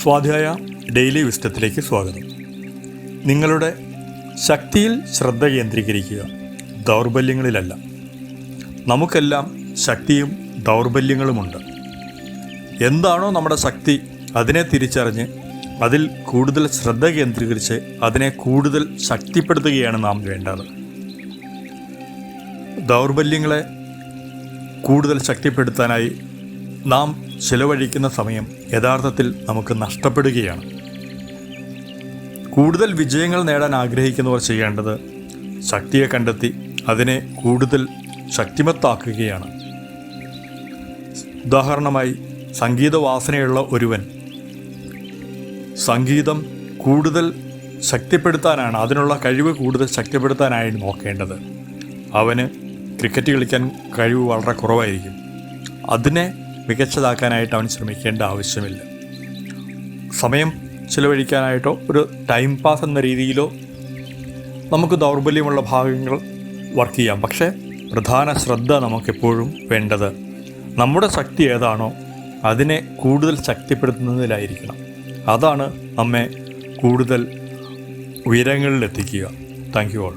സ്വാധ്യായ ഡെയിലി വിസ്റ്റത്തിലേക്ക് സ്വാഗതം. നിങ്ങളുടെ ശക്തിയിൽ ശ്രദ്ധ കേന്ദ്രീകരിക്കുക, ദൗർബല്യങ്ങളിലല്ല. നമുക്കെല്ലാം ശക്തിയും ദൗർബല്യങ്ങളുമുണ്ട്. എന്താണോ നമ്മുടെ ശക്തി അതിനെ തിരിച്ചറിഞ്ഞ് അതിൽ കൂടുതൽ ശ്രദ്ധ കേന്ദ്രീകരിച്ച് അതിനെ കൂടുതൽ ശക്തിപ്പെടുത്തുകയാണ് നാം വേണ്ടത്. ദൗർബല്യങ്ങളെ കൂടുതൽ ശക്തിപ്പെടുത്താനായി നാം ചിലവഴിക്കുന്ന സമയം യഥാർത്ഥത്തിൽ നമുക്ക് നഷ്ടപ്പെടുകയാണ്. കൂടുതൽ വിജയങ്ങൾ നേടാൻ ആഗ്രഹിക്കുന്നവർ ചെയ്യേണ്ടത് ശക്തിയെ കണ്ടെത്തി അതിനെ കൂടുതൽ ശക്തിമത്താക്കുകയാണ്. ഉദാഹരണമായി, സംഗീതവാസനയുള്ള ഒരുവൻ സംഗീതം കൂടുതൽ ശക്തിപ്പെടുത്താനാണ്, അതിനുള്ള കഴിവ് കൂടുതൽ ശക്തിപ്പെടുത്താനായി നോക്കേണ്ടത്. അവന് ക്രിക്കറ്റ് കളിക്കാൻ കഴിവ് വളരെ കുറവായിരിക്കും. അതിനെ മികച്ചതാക്കാനായിട്ട് അവൻ ശ്രമിക്കേണ്ട ആവശ്യമില്ല. സമയം ചിലവഴിക്കാനായിട്ടോ ഒരു ടൈം പാസ് എന്ന രീതിയിലോ നമുക്ക് ദൗർബല്യമുള്ള ഭാഗങ്ങൾ വർക്ക് ചെയ്യാം. പക്ഷേ പ്രധാന ശ്രദ്ധ നമുക്കെപ്പോഴും വേണ്ടത് നമ്മുടെ ശക്തി ഏതാണോ അതിനെ കൂടുതൽ ശക്തിപ്പെടുത്തുന്നതിലായിരിക്കണം. അതാണ് നമ്മെ കൂടുതൽ ഉയരങ്ങളിലെത്തിക്കുക. Thank you all.